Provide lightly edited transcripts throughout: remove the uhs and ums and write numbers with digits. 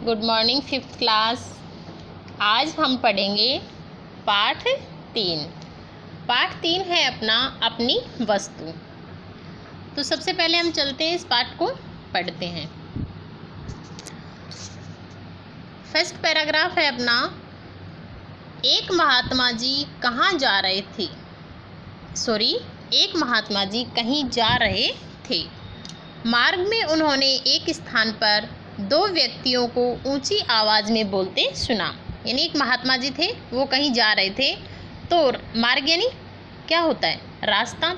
Good morning fifth class. आज हम पढ़ेंगे पाठ 3। पाठ 3 है अपना अपनी वस्तु। तो सबसे पहले हम चलते हैं, इस पाठ को पढ़ते हैं। फर्स्ट पैराग्राफ है अपना, एक महात्मा जी कहाँ जा रहे थे। एक महात्मा जी कहीं जा रहे थे। मार्ग में उन्होंने एक स्थान पर दो व्यक्तियों को ऊंची आवाज़ में बोलते सुना। यानी एक महात्मा जी थे, वो कहीं जा रहे थे। तो मार्ग यानी क्या होता है? रास्ता।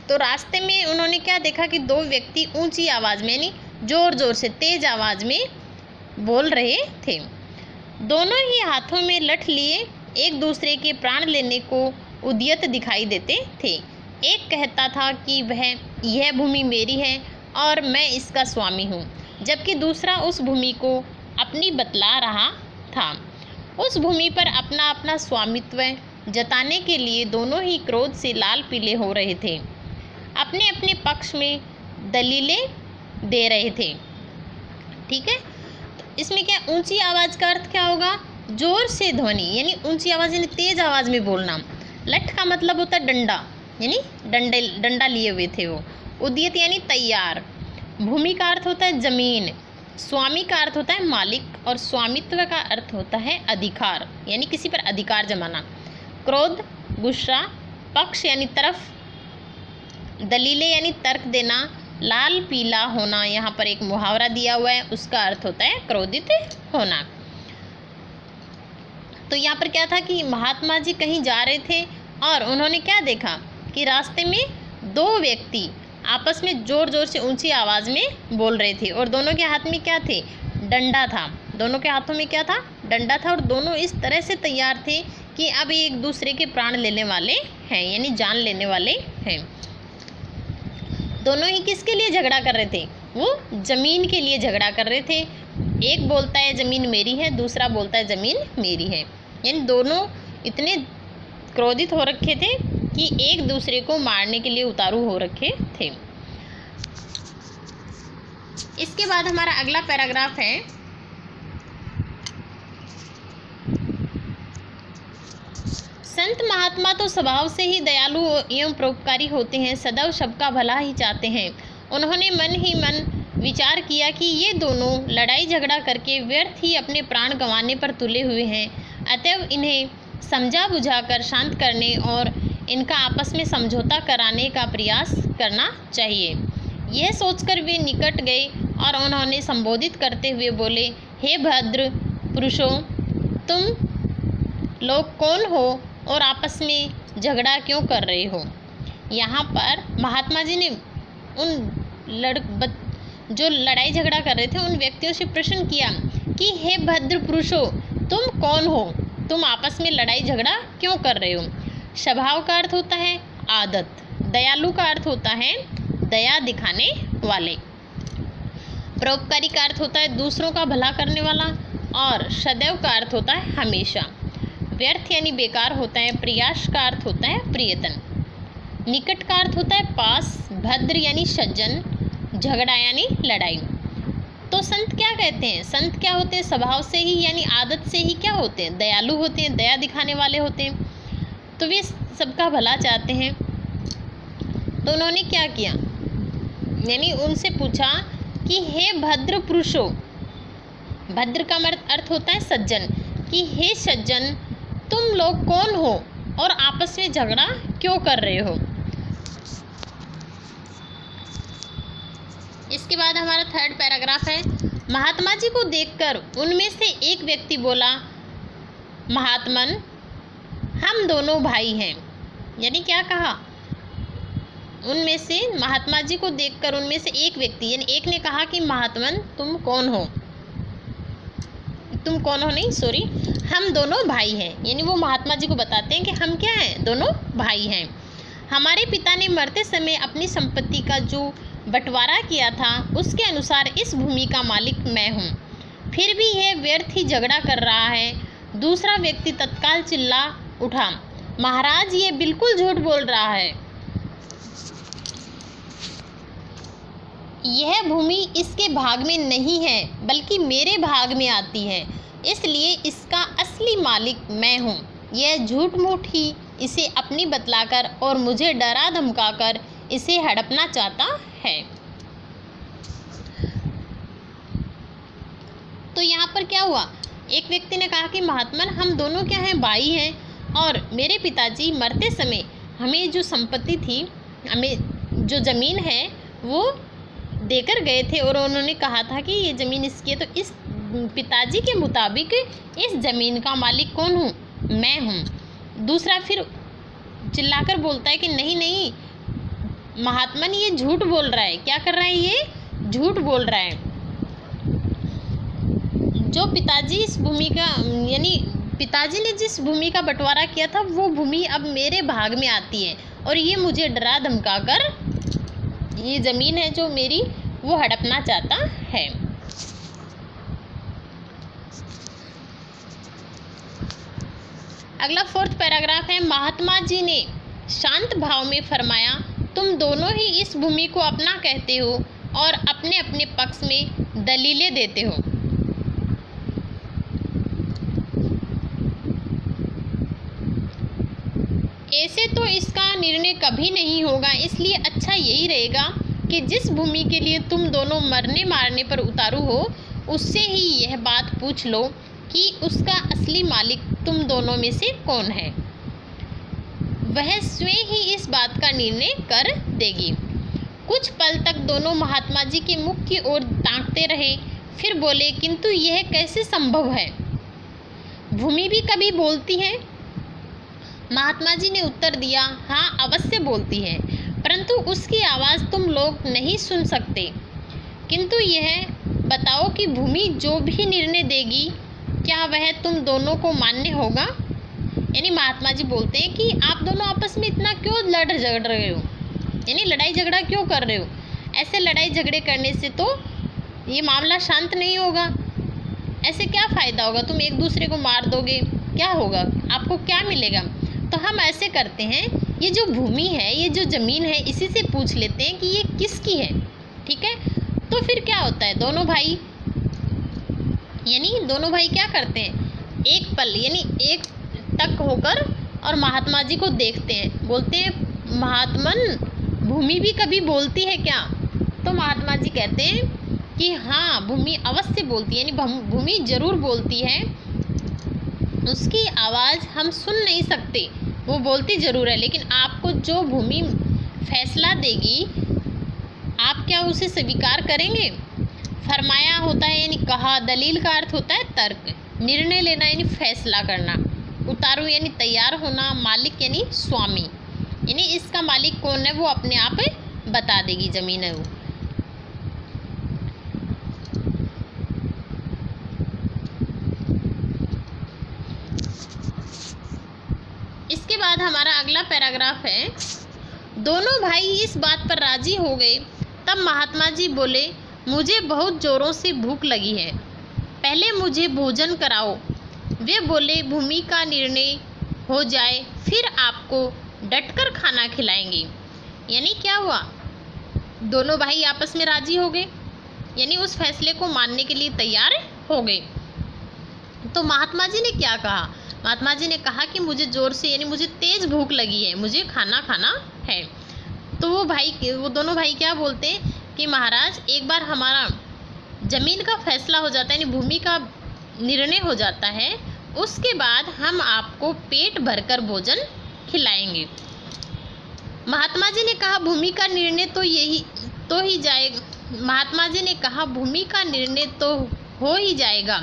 तो रास्ते में उन्होंने क्या देखा कि दो व्यक्ति ऊंची आवाज़ में यानी ज़ोर ज़ोर से तेज़ आवाज़ में बोल रहे थे। दोनों ही हाथों में लठ लिए एक दूसरे के प्राण लेने को उद्यत दिखाई देते थे। एक कहता था कि यह भूमि मेरी है और मैं इसका स्वामी हूँ, जबकि दूसरा उस भूमि को अपनी बतला रहा था। उस भूमि पर अपना अपना स्वामित्व जताने के लिए दोनों ही क्रोध से लाल पीले हो रहे थे, अपने अपने पक्ष में दलीलें दे रहे थे। ठीक है, तो इसमें क्या ऊंची आवाज़ का अर्थ क्या होगा? जोर से ध्वनि, यानी ऊंची आवाज़ यानी तेज आवाज़ में बोलना। लठ का मतलब होता है डंडा, यानी डंडा लिए हुए थे वो। उद्यत यानी तैयार। भूमि का अर्थ होता है जमीन। स्वामी का अर्थ होता है मालिक और स्वामित्व का अर्थ होता है अधिकार, यानी किसी पर अधिकार जमाना। क्रोध गुस्सा, पक्ष यानी तरफ, दलीलें यानी तर्क देना, लाल पीला होना, यहाँ पर एक मुहावरा दिया हुआ है, उसका अर्थ होता है क्रोधित होना। तो यहाँ पर क्या था कि महात्मा जी कहीं जा रहे थे और उन्होंने क्या देखा कि रास्ते में दो व्यक्ति आपस में ज़ोर ज़ोर से ऊंची आवाज़ में बोल रहे थे और दोनों के हाथ में क्या थे? डंडा था। दोनों के हाथों में क्या था? डंडा था। और दोनों इस तरह से तैयार थे कि अब एक दूसरे के प्राण लेने वाले हैं, यानी जान लेने वाले हैं। दोनों ही किसके लिए झगड़ा कर रहे थे? वो ज़मीन के लिए झगड़ा कर रहे थे। एक बोलता है ज़मीन मेरी है, दूसरा बोलता है ज़मीन मेरी है। यानी दोनों इतने क्रोधित हो रखे थे कि एक दूसरे को मारने के लिए उतारू हो रखे थे। इसके बाद हमारा अगला पैराग्राफ है, संत महात्मा तो स्वभाव से ही दयालु एवं परोपकारी होते हैं, सदैव सबका भला ही चाहते हैं। उन्होंने मन ही मन विचार किया कि ये दोनों लड़ाई झगड़ा करके व्यर्थ ही अपने प्राण गंवाने पर तुले हुए हैं, अतएव इन्हें समझा बुझाकर शांत करने और इनका आपस में समझौता कराने का प्रयास करना चाहिए। यह सोचकर वे निकट गए और उन्होंने संबोधित करते हुए बोले, हे भद्र पुरुषों, तुम लोग कौन हो और आपस में झगड़ा क्यों कर रहे हो? यहाँ पर महात्मा जी ने उन जो लड़ाई झगड़ा कर रहे थे उन व्यक्तियों से प्रश्न किया कि हे भद्र पुरुषों, तुम कौन हो? तुम आपस में लड़ाई झगड़ा क्यों कर रहे हो? स्वभाव का अर्थ होता है आदत। दयालु का अर्थ होता है दया दिखाने वाले। परोपकारी का अर्थ होता है दूसरों का भला करने वाला। और सदैव का अर्थ होता है हमेशा। व्यर्थ यानी बेकार होता है। प्रयास का अर्थ होता है प्रियतन। निकट का अर्थ होता है पास। भद्र यानी सज्जन। झगड़ा यानी लड़ाई। तो संत क्या कहते हैं? संत क्या होते हैं? स्वभाव से ही यानी आदत से ही क्या होते हैं? दयालु होते हैं, दया दिखाने वाले होते हैं। तो वे सबका भला चाहते हैं। तो उन्होंने क्या किया, यानी उनसे पूछा कि हे भद्र पुरुषों, भद्र का अर्थ होता है सज्जन, कि हे सज्जन, तुम लोग कौन हो और आपस में झगड़ा क्यों कर रहे हो? इसके बाद हमारा थर्ड पैराग्राफ है, महात्मा जी को देखकर उनमें से एक व्यक्ति बोला, महात्मन, हम दोनों भाई हैं। यानी क्या कहा? उनमें से महात्मा जी को देखकर उनमें से एक व्यक्ति यानी एक ने कहा कि महात्मन, तुम कौन हो? तुम कौन हो नहीं, सॉरी, हम दोनों भाई हैं। यानी वो महात्मा जी को बताते हैं कि हम क्या हैं? दोनों भाई हैं। हमारे पिता ने मरते समय अपनी संपत्ति का जो बंटवारा किया था उसके अनुसार इस भूमि का मालिक मैं हूँ, फिर भी यह व्यर्थ ही झगड़ा कर रहा है। दूसरा व्यक्ति तत्काल चिल्ला उठा, महाराज, ये बिल्कुल झूठ बोल रहा है। यह भूमि इसके भाग में नहीं है बल्कि मेरे भाग में आती है, इसलिए इसका असली मालिक मैं हूँ। यह झूठ मूठ ही इसे अपनी बतलाकर और मुझे डरा धमकाकर इसे हड़पना चाहता है। तो यहाँ पर क्या हुआ, एक व्यक्ति ने कहा कि महात्मन हम दोनों क्या हैं, भाई हैं, और मेरे पिताजी मरते समय हमें जो संपत्ति थी, हमें जो ज़मीन है वो देकर गए थे और उन्होंने कहा था कि ये ज़मीन इसकी है। तो इस पिताजी के मुताबिक इस ज़मीन का मालिक कौन हूँ, मैं हूँ। दूसरा फिर चिल्लाकर बोलता है कि नहीं नहीं महात्मन ये झूठ बोल रहा है। क्या कर रहा है, ये झूठ बोल रहा है। जो पिताजी इस भूमि का यानी पिताजी ने जिस भूमि का बंटवारा किया था वो भूमि अब मेरे भाग में आती है और ये मुझे डरा धमका कर ये ज़मीन है जो मेरी वो हड़पना चाहता है। अगला 4th पैराग्राफ है। महात्मा जी ने शांत भाव में फरमाया, तुम दोनों ही इस भूमि को अपना कहते हो और अपने अपने पक्ष में दलीलें देते हो। ऐसे तो इसका निर्णय कभी नहीं होगा, इसलिए अच्छा यही रहेगा कि जिस भूमि के लिए तुम दोनों मरने मारने पर उतारू हो उससे ही यह बात पूछ लो कि उसका असली मालिक तुम दोनों में से कौन है। वह स्वयं ही इस बात का निर्णय कर देगी। कुछ पल तक दोनों महात्मा जी के मुख की ओर ताकते रहे, फिर बोले, किंतु यह कैसे संभव है, भूमि भी कभी बोलती है? महात्मा जी ने उत्तर दिया, हाँ अवश्य बोलती है, परंतु उसकी आवाज़ तुम लोग नहीं सुन सकते। किंतु यह बताओ कि भूमि जो भी निर्णय देगी क्या वह तुम दोनों को मान्य होगा। यानी महात्मा जी बोलते हैं कि आप दोनों आपस में इतना क्यों लड़ झगड़ रहे हो, यानी लड़ाई झगड़ा क्यों कर रहे हो। ऐसे लड़ाई झगड़े करने से तो ये मामला शांत नहीं होगा। ऐसे क्या फ़ायदा होगा, तुम एक दूसरे को मार दोगे, क्या होगा, आपको क्या मिलेगा। तो हम ऐसे करते हैं, ये जो भूमि है, ये जो ज़मीन है, इसी से पूछ लेते हैं कि ये किसकी है। ठीक है, तो फिर क्या होता है, दोनों भाई क्या करते हैं, एक पल यानी एक टक होकर और महात्मा जी को देखते हैं, बोलते हैं, महात्मन भूमि भी कभी बोलती है क्या। तो महात्मा जी कहते हैं कि हाँ भूमि अवश्य बोलती है, यानी भूमि ज़रूर बोलती है, उसकी आवाज़ हम सुन नहीं सकते, वो बोलती ज़रूर है, लेकिन आपको जो भूमि फैसला देगी आप क्या उसे स्वीकार करेंगे। फरमाया होता है यानी कहा, दलील का अर्थ होता है तर्क, निर्णय लेना यानी फैसला करना, उतारू यानी तैयार होना, मालिक यानी स्वामी, यानी इसका मालिक कौन है वो अपने आप बता देगी ज़मीन है वो। इसके बाद हमारा अगला पैराग्राफ है। दोनों भाई इस बात पर राजी हो गए। तब महात्मा जी बोले, मुझे बहुत ज़ोरों से भूख लगी है, पहले मुझे भोजन कराओ। वे बोले, भूमि का निर्णय हो जाए फिर आपको डटकर खाना खिलाएंगे। यानी क्या हुआ, दोनों भाई आपस में राजी हो गए, यानी उस फैसले को मानने के लिए तैयार हो गए। तो महात्मा जी ने क्या कहा, महात्मा जी ने कहा कि मुझे ज़ोर से यानी मुझे तेज़ भूख लगी है, मुझे खाना खाना है। तो वो दोनों भाई क्या बोलते हैं कि महाराज एक बार हमारा ज़मीन का फैसला हो जाता है, यानी भूमि का निर्णय हो जाता है, उसके बाद हम आपको पेट भरकर भोजन खिलाएंगे। महात्मा जी ने कहा भूमि का निर्णय महात्मा जी ने कहा भूमि का निर्णय तो हो ही जाएगा,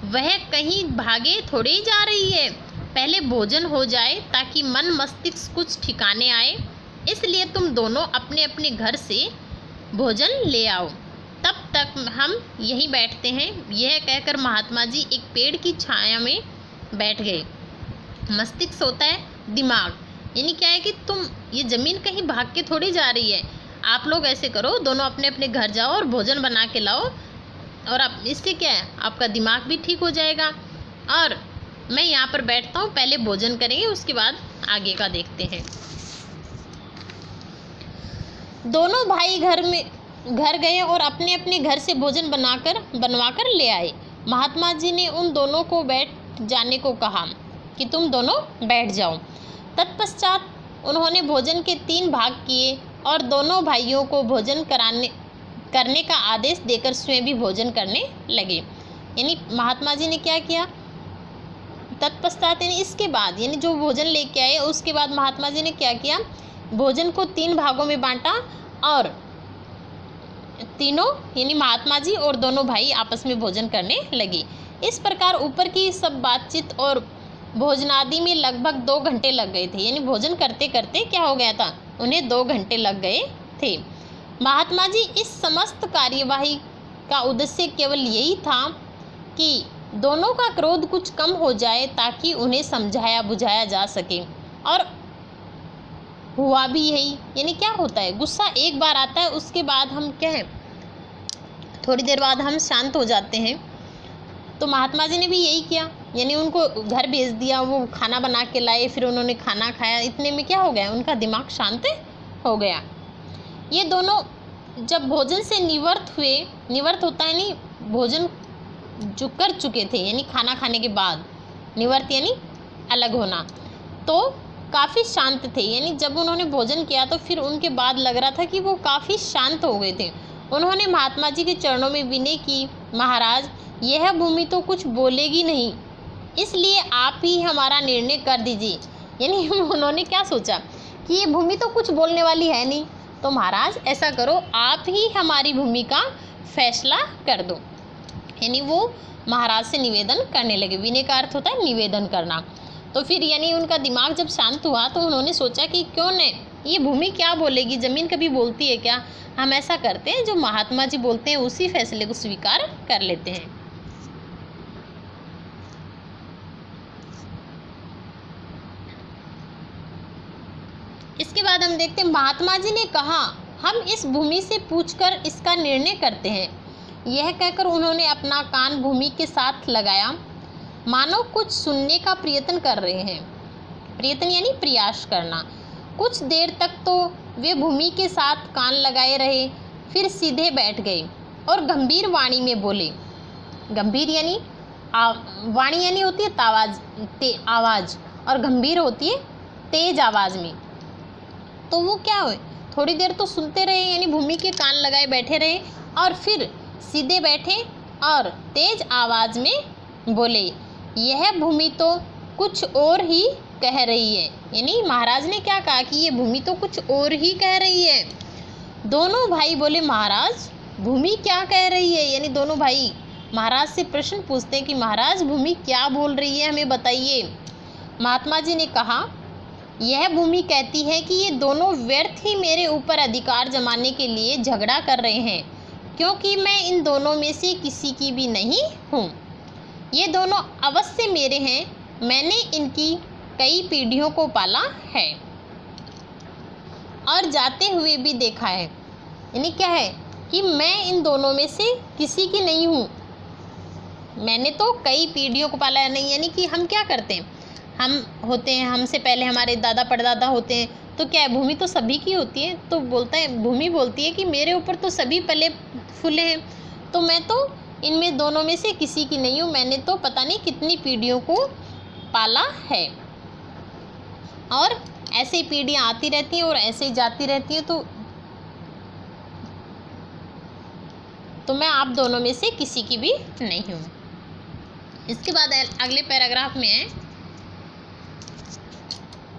वह कहीं भागे थोड़े ही जा रही है, पहले भोजन हो जाए ताकि मन मस्तिष्क कुछ ठिकाने आए, इसलिए तुम दोनों अपने अपने घर से भोजन ले आओ, तब तक हम यहीं बैठते हैं। यह कहकर महात्मा जी एक पेड़ की छाया में बैठ गए। मस्तिष्क होता है दिमाग, यानी क्या है कि तुम ये ज़मीन कहीं भाग के थोड़ी जा रही है, आप लोग ऐसे करो, दोनों अपने अपने घर जाओ और भोजन बना के लाओ, और आप इससे क्या है आपका दिमाग भी ठीक हो जाएगा, और मैं यहाँ पर बैठता हूँ, पहले भोजन करेंगे उसके बाद आगे का देखते हैं। दोनों भाई घर में घर गए और अपने अपने घर से भोजन बनवाकर ले आए। महात्मा जी ने उन दोनों को बैठ जाने को कहा कि तुम दोनों बैठ जाओ। तत्पश्चात उन्होंने भोजन के 3 भाग किए और दोनों भाइयों को भोजन करने का आदेश देकर स्वयं भी भोजन करने लगे। यानी महात्मा जी ने क्या किया, तत्पश्चात यानी इसके बाद, यानी जो भोजन लेके आए उसके बाद महात्मा जी ने क्या किया, भोजन को 3 भागों में बांटा और तीनों यानी महात्मा जी और दोनों भाई आपस में भोजन करने लगे। इस प्रकार ऊपर की सब बातचीत और भोजनादि में लगभग 2 घंटे लग गए थे। यानी भोजन करते करते क्या हो गया था, उन्हें 2 घंटे लग गए थे। महात्मा जी इस समस्त कार्यवाही का उद्देश्य केवल यही था कि दोनों का क्रोध कुछ कम हो जाए ताकि उन्हें समझाया बुझाया जा सके, और हुआ भी यही। यानी क्या होता है, गुस्सा एक बार आता है, उसके बाद हम क्या है, थोड़ी देर बाद हम शांत हो जाते हैं। तो महात्मा जी ने भी यही किया, यानी उनको घर भेज दिया, वो खाना बना के लाए, फिर उन्होंने खाना खाया। इतने में क्या हो गया, उनका दिमाग शांत हो गया। ये दोनों जब भोजन से निवृत्त हुए, निवृत्त होता है नहीं, भोजन जो कर चुके थे, यानी खाना खाने के बाद, निवृत्त यानी अलग होना, तो काफ़ी शांत थे। यानी जब उन्होंने भोजन किया तो फिर उनके बाद लग रहा था कि वो काफ़ी शांत हो गए थे। उन्होंने महात्मा जी के चरणों में विनय की, महाराज यह भूमि तो कुछ बोलेगी नहीं, इसलिए आप ही हमारा निर्णय कर दीजिए। यानी उन्होंने क्या सोचा कि ये भूमि तो कुछ बोलने वाली है नहीं, तो महाराज ऐसा करो, आप ही हमारी भूमि का फैसला कर दो। यानी वो महाराज से निवेदन करने लगे। विनय का अर्थ होता है निवेदन करना। तो फिर यानी उनका दिमाग जब शांत हुआ तो उन्होंने सोचा कि क्यों नहीं, ये भूमि क्या बोलेगी, ज़मीन कभी बोलती है क्या, हम ऐसा करते हैं जो महात्मा जी बोलते हैं उसी फैसले को स्वीकार कर लेते हैं। इसके बाद हम देखते हैं, महात्मा जी ने कहा हम इस भूमि से पूछकर इसका निर्णय करते हैं। यह कहकर उन्होंने अपना कान भूमि के साथ लगाया, मानो कुछ सुनने का प्रयत्न कर रहे हैं। प्रयत्न यानी प्रयास करना। कुछ देर तक तो वे भूमि के साथ कान लगाए रहे, फिर सीधे बैठ गए और गंभीर वाणी में बोले। गंभीर यानी वाणी यानी होती है आवाज़, और गंभीर होती है तेज आवाज़ में। तो वो क्या हुए, थोड़ी देर तो सुनते रहे, यानी भूमि के कान लगाए बैठे रहे, और फिर सीधे बैठे और तेज आवाज़ में बोले, यह भूमि तो कुछ और ही कह रही है। यानी महाराज ने क्या कहा कि ये भूमि तो कुछ और ही कह रही है। दोनों भाई बोले, महाराज भूमि क्या कह रही है। यानी दोनों भाई महाराज से प्रश्न पूछते हैं कि महाराज भूमि क्या बोल रही है, हमें बताइए। महात्मा जी ने कहा, यह भूमि कहती है कि ये दोनों व्यर्थ ही मेरे ऊपर अधिकार जमाने के लिए झगड़ा कर रहे हैं, क्योंकि मैं इन दोनों में से किसी की भी नहीं हूँ। ये दोनों अवश्य मेरे हैं, मैंने इनकी कई पीढ़ियों को पाला है और जाते हुए भी देखा है। यानी क्या है कि मैं इन दोनों में से किसी की नहीं हूँ, मैंने तो कई पीढ़ियों को पाला है। नहीं यानी कि हम क्या करते हैं, हम होते हैं, हमसे पहले हमारे दादा परदादा होते हैं, तो क्या है भूमि तो सभी की होती है। तो बोलता है, भूमि बोलती है कि मेरे ऊपर तो सभी पले फूले हैं, तो मैं तो इनमें दोनों में से किसी की नहीं हूँ, मैंने तो पता नहीं कितनी पीढ़ियों को पाला है, और ऐसे ही पीढ़ियाँ आती रहती हैं और ऐसे ही जाती रहती हैं। तो मैं आप दोनों में से किसी की भी नहीं हूँ। इसके बाद अगले पैराग्राफ में है,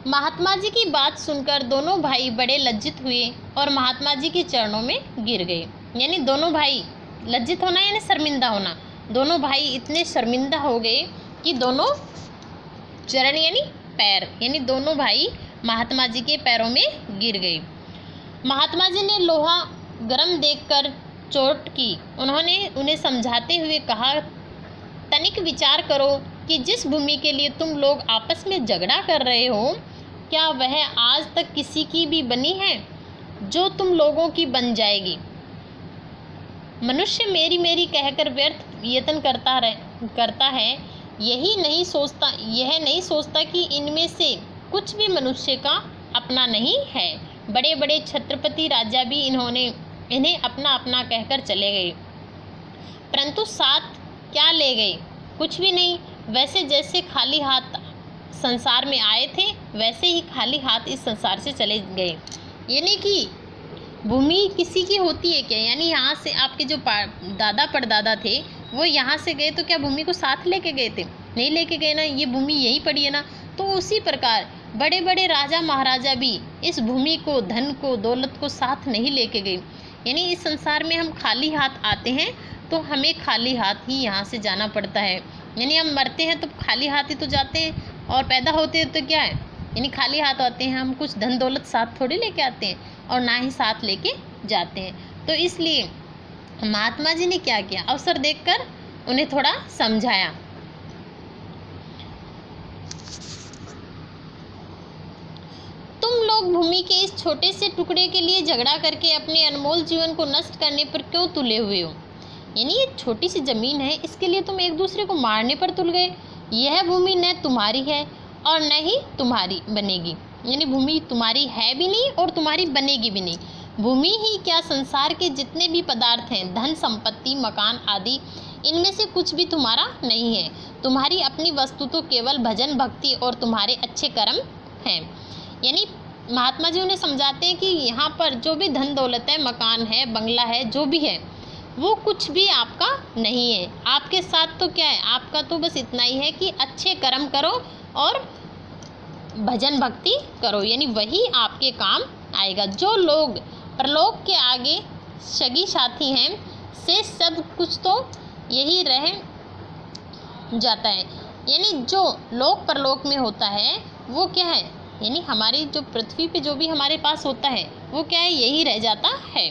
महात्मा जी की बात सुनकर दोनों भाई बड़े लज्जित हुए और महात्मा जी के चरणों में गिर गए। यानी दोनों भाई, लज्जित होना यानी शर्मिंदा होना, दोनों भाई इतने शर्मिंदा हो गए कि दोनों चरण यानी पैर, यानी दोनों भाई महात्मा जी के पैरों में गिर गए। महात्मा जी ने लोहा गर्म देखकर चोट की। उन्होंने उन्हें समझाते हुए कहा, तनिक विचार करो कि जिस भूमि के लिए तुम लोग आपस में झगड़ा कर रहे हो, क्या वह आज तक किसी की भी बनी है जो तुम लोगों की बन जाएगी। मनुष्य मेरी मेरी कहकर व्यर्थ यत्न करता है, यह नहीं सोचता कि इनमें से कुछ भी मनुष्य का अपना नहीं है। बड़े बड़े छत्रपति राजा भी इन्होंने इन्हें अपना अपना कहकर चले गए, परंतु साथ क्या ले गए? कुछ भी नहीं। वैसे जैसे खाली हाथ संसार में आए थे, वैसे ही खाली हाथ इस संसार से चले गए। यानी कि भूमि किसी की होती है क्या? यानी यहाँ से आपके जो दादा परदादा थे वो यहाँ से गए तो क्या भूमि को साथ लेके गए थे? नहीं लेके गए ना, ये भूमि यहीं पड़ी है ना। तो उसी प्रकार बड़े बड़े राजा महाराजा भी इस भूमि को, धन को, दौलत को साथ नहीं लेके गए। यानी इस संसार में हम खाली हाथ आते हैं तो हमें खाली हाथ ही यहाँ से जाना पड़ता है। यानी हम मरते हैं तो खाली हाथ ही तो जाते हैं, और पैदा होते हैं तो क्या है, यानी खाली हाथ आते हैं। हम कुछ धन दौलत साथ थोड़ी लेके आते हैं और ना ही साथ लेके जाते हैं। तो इसलिए महात्मा जी ने क्या किया, अवसर देखकर उन्हें थोड़ा समझाया। तुम लोग भूमि के इस छोटे से टुकड़े के लिए झगड़ा करके अपने अनमोल जीवन को नष्ट करने पर क्यों तुले हुए हो? यानी ये छोटी सी जमीन है, इसके लिए तुम एक दूसरे को मारने पर तुल गए। यह भूमि न तुम्हारी है और न ही तुम्हारी बनेगी। यानी भूमि तुम्हारी है भी नहीं और तुम्हारी बनेगी भी नहीं। भूमि ही क्या, संसार के जितने भी पदार्थ हैं, धन संपत्ति मकान आदि, इनमें से कुछ भी तुम्हारा नहीं है। तुम्हारी अपनी वस्तु तो केवल भजन भक्ति और तुम्हारे अच्छे कर्म हैं। यानी महात्मा जी उन्हें समझाते हैं कि यहाँ पर जो भी धन दौलत है, मकान है, बंगला है, जो भी है, वो कुछ भी आपका नहीं है। आपके साथ तो क्या है, आपका तो बस इतना ही है कि अच्छे कर्म करो और भजन भक्ति करो, यानी वही आपके काम आएगा। जो लोग परलोक के आगे सगी साथी हैं, से सब कुछ तो यही रह जाता है। यानी जो लोक परलोक में होता है वो क्या है, यानी हमारी जो पृथ्वी पे जो भी हमारे पास होता है वो क्या है, यही रह जाता है।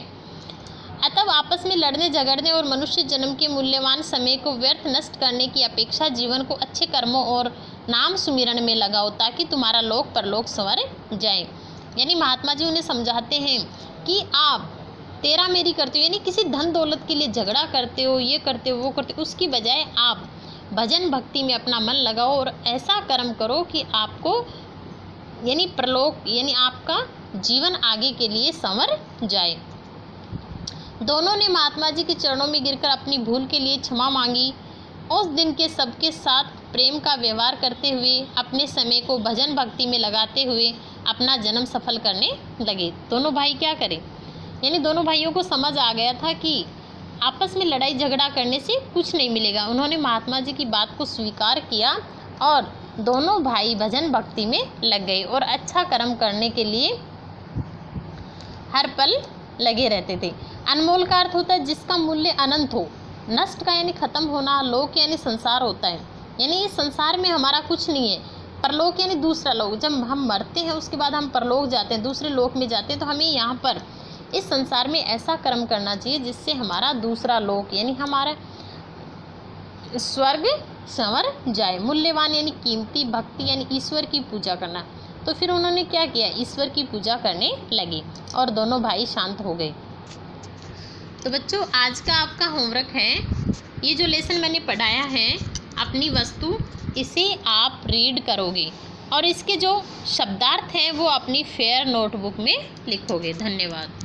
अतः आपस में लड़ने झगड़ने और मनुष्य जन्म के मूल्यवान समय को व्यर्थ नष्ट करने की अपेक्षा जीवन को अच्छे कर्मों और नाम सुमिरन में लगाओ, ताकि तुम्हारा लोक परलोक संवर जाए। यानी महात्मा जी उन्हें समझाते हैं कि आप तेरा मेरी करते हो, यानी किसी धन दौलत के लिए झगड़ा करते हो, ये करते हो, वो करते हो, उसकी बजाय आप भजन भक्ति में अपना मन लगाओ और ऐसा कर्म करो कि आपको यानी परलोक, यानी आपका जीवन आगे के लिए संवर जाए। दोनों ने महात्मा जी के चरणों में गिरकर अपनी भूल के लिए क्षमा मांगी। उस दिन के सबके साथ प्रेम का व्यवहार करते हुए, अपने समय को भजन भक्ति में लगाते हुए अपना जन्म सफल करने लगे। दोनों भाई क्या करें, यानी दोनों भाइयों को समझ आ गया था कि आपस में लड़ाई झगड़ा करने से कुछ नहीं मिलेगा। उन्होंने महात्मा जी की बात को स्वीकार किया और दोनों भाई भजन भक्ति में लग गए और अच्छा कर्म करने के लिए हर पल लगे रहते थे। अनमोल का अर्थ होता है जिसका मूल्य अनंत हो। नष्ट का यानी खत्म होना, लोक यानी संसार होता है। यानी इस संसार में हमारा कुछ नहीं है। परलोक यानी दूसरा लोक, जब हम मरते हैं उसके बाद हम परलोक जाते हैं, दूसरे लोक में जाते हैं। तो हमें यहाँ पर इस संसार में ऐसा कर्म करना चाहिए जिससे हमारा दूसरा लोक यानी हमारा स्वर्ग संवर जाए। मूल्यवान यानी कीमती, भक्ति यानी ईश्वर की पूजा करना। तो फिर उन्होंने क्या किया, ईश्वर की पूजा करने लगे और दोनों भाई शांत हो गए। तो बच्चों आज का आपका होमवर्क है, ये जो लेसन मैंने पढ़ाया है अपनी वस्तु, इसे आप रीड करोगे और इसके जो शब्दार्थ हैं वो अपनी फेयर नोटबुक में लिखोगे। धन्यवाद।